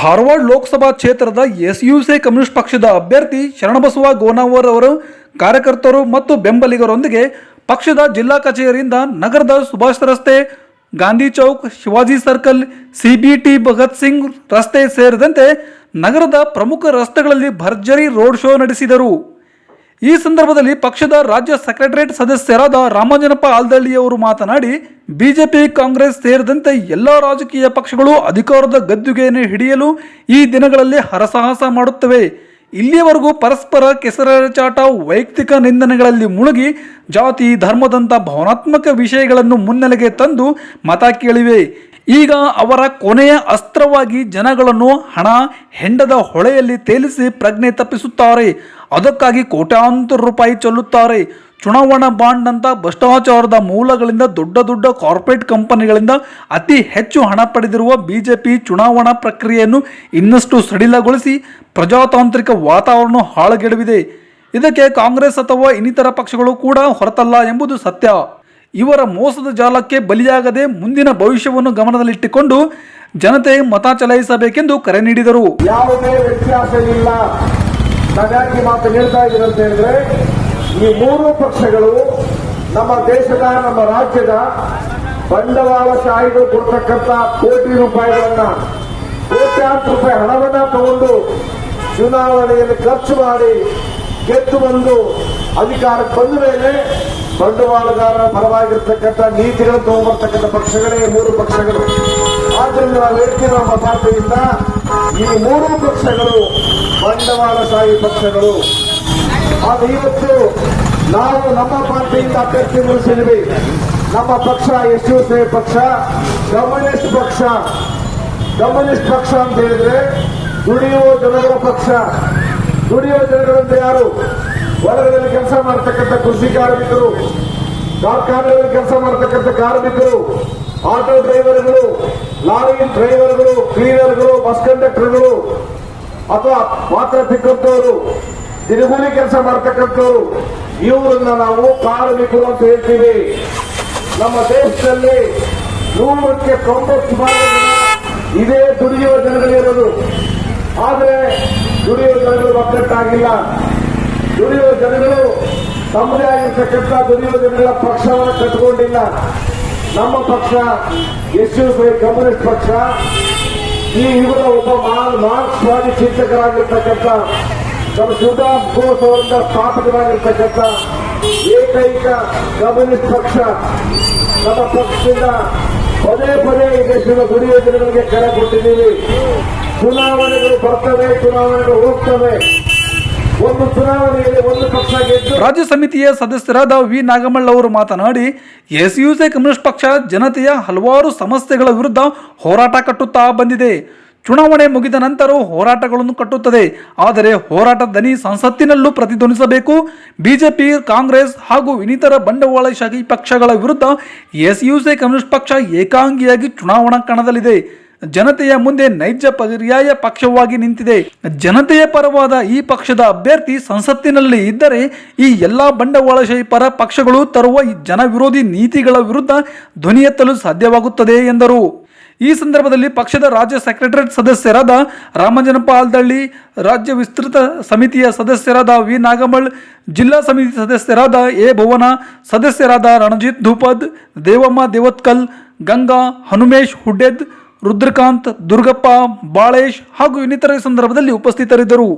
ಧಾರವಾಡ ಲೋಕಸಭಾ ಕ್ಷೇತ್ರದ ಎಸ್ಯುಸಿ ಕಮ್ಯುನಿಸ್ಟ್ ಪಕ್ಷದ ಅಭ್ಯರ್ಥಿ ಶರಣಬಸವ ಗೋನಾವರ್ ಅವರು ಕಾರ್ಯಕರ್ತರು ಮತ್ತು ಬೆಂಬಲಿಗರೊಂದಿಗೆ ಪಕ್ಷದ ಜಿಲ್ಲಾ ಕಚೇರಿಯಿಂದ ನಗರದ ಸುಭಾಷ್ ರಸ್ತೆ, ಗಾಂಧಿ ಚೌಕ್, ಶಿವಾಜಿ ಸರ್ಕಲ್, ಸಿಬಿಟಿ ಭಗತ್ ಸಿಂಗ್ ರಸ್ತೆ ಸೇರಿದಂತೆ ನಗರದ ಪ್ರಮುಖ ರಸ್ತೆಗಳಲ್ಲಿ ಭರ್ಜರಿ ರೋಡ್ ಶೋ ನಡೆಸಿದರು. ಈ ಸಂದರ್ಭದಲ್ಲಿ ಪಕ್ಷದ ರಾಜ್ಯ ಸೆಕ್ರೆಟರಿಯೇಟ್ ಸದಸ್ಯರಾದ ರಾಮಂಜನಪ್ಪ ಆಲ್ದಳ್ಳಿಯವರು ಮಾತನಾಡಿ, ಬಿಜೆಪಿ, ಕಾಂಗ್ರೆಸ್ ಸೇರಿದಂತೆ ಎಲ್ಲ ರಾಜಕೀಯ ಪಕ್ಷಗಳು ಅಧಿಕಾರದ ಗದ್ದುಗೆಯನ್ನು ಹಿಡಿಯಲು ಈ ದಿನಗಳಲ್ಲಿ ಹರಸಾಹಸ ಮಾಡುತ್ತವೆ. ಇಲ್ಲಿಯವರೆಗೂ ಪರಸ್ಪರ ಕೆಸರೆರಚಾಟ, ವೈಯಕ್ತಿಕ ನಿಂದನೆಗಳಲ್ಲಿ ಮುಳುಗಿ ಜಾತಿ, ಧರ್ಮದಂಥ ಭಾವನಾತ್ಮಕ ವಿಷಯಗಳನ್ನು ಮುನ್ನೆಲೆಗೆ ತಂದು ಮತ ಕೇಳಿವೆ. ಈಗ ಅವರ ಕೊನೆಯ ಅಸ್ತ್ರವಾಗಿ ಜನಗಳನ್ನು ಹಣ, ಹೆಂಡದ ಹೊಳೆಯಲ್ಲಿ ತೇಲಿಸಿ ಪ್ರಜ್ಞೆ ತಪ್ಪಿಸುತ್ತಾರೆ. ಅದಕ್ಕಾಗಿ ಕೋಟ್ಯಾಂತರ ರೂಪಾಯಿ ಚೆಲ್ಲುತ್ತಾರೆ. ಚುನಾವಣಾ ಬಾಂಡ್ ಅಂತ ಭ್ರಷ್ಟಾಚಾರದ ಮೂಲಗಳಿಂದ ದೊಡ್ಡ ದೊಡ್ಡ ಕಾರ್ಪೊರೇಟ್ ಕಂಪನಿಗಳಿಂದ ಅತಿ ಹೆಚ್ಚು ಹಣ ಪಡೆದಿರುವ ಬಿಜೆಪಿ ಚುನಾವಣಾ ಪ್ರಕ್ರಿಯೆಯನ್ನು ಇನ್ನಷ್ಟು ಸಡಿಲಗೊಳಿಸಿ ಪ್ರಜಾತಾಂತ್ರಿಕ ವಾತಾವರಣ ಹಾಳುಗೆಡವಿದೆ. ಇದಕ್ಕೆ ಕಾಂಗ್ರೆಸ್ ಅಥವಾ ಇನ್ನಿತರ ಪಕ್ಷಗಳು ಕೂಡ ಹೊರತಲ್ಲ ಎಂಬುದು ಸತ್ಯ. ಇವರ ಮೋಸದ ಜಾಲಕ್ಕೆ ಬಲಿಯಾಗದೆ ಮುಂದಿನ ಭವಿಷ್ಯವನ್ನು ಗಮನದಲ್ಲಿಟ್ಟುಕೊಂಡು ಜನತೆ ಮತ ಚಲಾಯಿಸಬೇಕೆಂದು ಕರೆ ನೀಡಿದರು. ಯಾವುದೇ ವ್ಯತ್ಯಾಸ ಇಲ್ಲ. ಹಾಗಾಗಿ ಮಾತು ಹೇಳ್ತಾ ಇದ್ದೀವಿ ಅಂತ ಹೇಳಿದ್ರೆ, ಈ ಮೂರು ಪಕ್ಷಗಳು ನಮ್ಮ ದೇಶದ, ನಮ್ಮ ರಾಜ್ಯದ ಬಂಡವಾಳಶಾಹಿಗಳು ಕೊಡ್ತಕ್ಕಂಥ ಕೋಟಿ ರೂಪಾಯಿಗಳನ್ನ, ಕೋಟ್ಯಾಂತರ ರೂಪಾಯಿ ಹಣವನ್ನ ತಗೊಂಡು ಚುನಾವಣೆಯಲ್ಲಿ ಖರ್ಚು ಮಾಡಿ ಗೆದ್ದು ಬಂದು ಅಧಿಕಾರಕ್ಕೆ ಬಂದ ಮೇಲೆ ಬಂಡವಾಳಗಾರರ ಪರವಾಗಿರ್ತಕ್ಕಂಥ ನೀತಿಗಳನ್ನು ತಗೊಂಡ್ಬರ್ತಕ್ಕಂಥ ಪಕ್ಷಗಳೇ ಮೂರು ಪಕ್ಷಗಳು. ಆದ್ರಿಂದ ನಾವು ಹೇಳ್ತೀವಿ, ನಮ್ಮ ಪಾರ್ಟಿಯಿಂದ ಈ ಮೂರು ಪಕ್ಷಗಳು ಬಂಡವಾಳಶಾಹಿ ಪಕ್ಷಗಳು. ಆದ್ರೆ ಇವತ್ತು ನಾವು ನಮ್ಮ ಪಾರ್ಟಿಯಿಂದ ಅಭ್ಯರ್ಥಿ ನಿಲ್ಲಿಸಿದ್ವಿ. ನಮ್ಮ ಪಕ್ಷ ಎಸ್ಯುಸಿ ಪಕ್ಷ, ಕಮ್ಯುನಿಸ್ಟ್ ಪಕ್ಷ. ಕಮ್ಯುನಿಸ್ಟ್ ಪಕ್ಷ ಅಂತ ಹೇಳಿದ್ರೆ ದುಡಿಯುವ ಜನಗಳ ಪಕ್ಷ. ದುಡಿಯುವ ಜನಗಳಂತೆ ಯಾರು? ಹೊರಗಡೆಯಲ್ಲಿ ಕೆಲಸ ಮಾಡತಕ್ಕಂಥ ಕೃಷಿ ಕಾರ್ಮಿಕರು, ಕಾರ್ಖಾನೆಗಳಲ್ಲಿ ಕೆಲಸ ಮಾಡತಕ್ಕಂಥ ಕಾರ್ಮಿಕರು, ಆಟೋ ಡ್ರೈವರ್ಗಳು, ಲಾರಿ ಡ್ರೈವರ್ಗಳು, ಕ್ಲೀನರ್ಗಳು, ಬಸ್ ಕಂಡಕ್ಟರ್ಗಳು, ಅಥವಾ ಪಾತ್ರ ಪಿಕ್ಕಂತವರು, ದಿನಗೂಲಿ ಕೆಲಸ ಮಾಡತಕ್ಕಂಥವ್ರು, ಇವರನ್ನ ನಾವು ಕಾರ್ಮಿಕರು ಅಂತ ಹೇಳ್ತೀವಿ. ನಮ್ಮ ದೇಶದಲ್ಲಿ 100ಕ್ಕೆ 90% ಇದೇ ದುಡಿಯುವ ಜನಗಳಿರೋದು. ಆದರೆ ದುಡಿಯುವ ಜನಗಳು ಒಗ್ಗಟ್ಟಾಗಿಲ್ಲ. ದುಡಿಯುವ ಜನಗಳು ತಮ್ಮದೇ ಆಗಿರ್ತಕ್ಕಂಥ ದುಡಿಯುವ ಜನಗಳ ಪಕ್ಷವನ್ನು ಕಟ್ಟಿಕೊಂಡಿಲ್ಲ. ನಮ್ಮ ಪಕ್ಷ ಎಸ್ಯುಸಿ ಕಮ್ಯುನಿಸ್ಟ್ ಪಕ್ಷ ಈ ಇವರ ಒಬ್ಬ ಮಾರ್ಕ್ಸ್ವಾದಿ ಚಿಂತಕರಾಗಿರ್ತಕ್ಕಂಥ ನಮ್ಮ ಶಿವರಾಮ್ ಬೋಸ್ ಅವರಿಂದ ಸ್ಥಾಪಿತವಾಗಿರ್ತಕ್ಕಂಥ ಏಕೈಕ ಕಮ್ಯುನಿಸ್ಟ್ ಪಕ್ಷ. ನಮ್ಮ ಪಕ್ಷದಿಂದ ಪದೇ ಪದೇ ಈ ದೇಶದ ದುಡಿಯುವ ಜನಗಳಿಗೆ ಕರೆ ಕೊಟ್ಟಿದ್ದೀವಿ. ಚುನಾವಣೆಗಳು ಬರ್ತವೆ, ಚುನಾವಣೆಗಳು ಹೋಗ್ತವೆ. ಒಂದು ಚುನಾವಣೆಯಲ್ಲಿ ಒಂದು ಪಕ್ಷ ಗೆದ್ದು. ರಾಜ್ಯ ಸಮಿತಿಯ ಸದಸ್ಯರಾದ ವಿ ನಾಗಮಳ್ಳ ಅವರು ಮಾತನಾಡಿ, ಎಸ್ಯುಸಿ ಕಮ್ಯುನಿಸ್ಟ್ ಪಕ್ಷ ಜನತೆಯ ಹಲವಾರು ಸಮಸ್ಯೆಗಳ ವಿರುದ್ಧ ಹೋರಾಟ ಕಟ್ಟುತ್ತಾ ಬಂದಿದೆ. ಚುನಾವಣೆ ಮುಗಿದ ನಂತರ ಹೋರಾಟಗಳನ್ನು ಕಟ್ಟುತ್ತದೆ. ಆದರೆ ಹೋರಾಟ ದನಿ ಸಂಸತ್ತಿನಲ್ಲೂ ಪ್ರತಿಧ್ವನಿಸಬೇಕು. ಬಿಜೆಪಿ, ಕಾಂಗ್ರೆಸ್ ಹಾಗೂ ಇನ್ನಿತರ ಬಂಡವಾಳಶಾಹಿ ಪಕ್ಷಗಳ ವಿರುದ್ಧ ಎಸ್ಯುಸಿ ಕಮ್ಯುನಿಸ್ಟ್ ಪಕ್ಷ ಏಕಾಂಗಿಯಾಗಿ ಚುನಾವಣಾ ಕಣದಲ್ಲಿದೆ. ಜನತೆಯ ಮುಂದೆ ನೈಜ ಪರ್ಯಾಯ ಪಕ್ಷವಾಗಿ ನಿಂತಿದೆ. ಜನತೆಯ ಪರವಾದ ಈ ಪಕ್ಷದ ಅಭ್ಯರ್ಥಿ ಸಂಸತ್ತಿನಲ್ಲಿ ಇದ್ದರೆ ಈ ಎಲ್ಲ ಬಂಡವಾಳಶಾಹಿ ಪರ ಪಕ್ಷಗಳು ತರುವ ಜನ ವಿರೋಧಿ ನೀತಿಗಳ ವಿರುದ್ಧ ಧ್ವನಿ ಎತ್ತಲು ಸಾಧ್ಯವಾಗುತ್ತದೆ ಎಂದರು. ಈ ಸಂದರ್ಭದಲ್ಲಿ ಪಕ್ಷದ ರಾಜ್ಯ ಸೆಕ್ರೆಟರಿಯೇಟ್ ಸದಸ್ಯರಾದ ರಾಮಂಜನಪ್ಪ ಆಲ್ದಳ್ಳಿ, ರಾಜ್ಯ ವಿಸ್ತೃತ ಸಮಿತಿಯ ಸದಸ್ಯರಾದ ವಿ ನಾಗಮಳ್, ಜಿಲ್ಲಾ ಸಮಿತಿ ಸದಸ್ಯರಾದ ಎ ಭುವನ, ಸದಸ್ಯರಾದ ರಣಜಿತ್ ಧೂಪದ್, ದೇವಮ್ಮ ದೇವತ್ಕಲ್, ಗಂಗಾ, ಹನುಮೇಶ್ ಹುಡ್ಡೆದ್, ರುದ್ರಕಾಂತ್, ದುರ್ಗಪ್ಪ, ಬಾಳೇಶ್ ಹಾಗೂ ಇನ್ನಿತರ ಸಂದರ್ಭದಲ್ಲಿ ಉಪಸ್ಥಿತರಿದ್ದರು.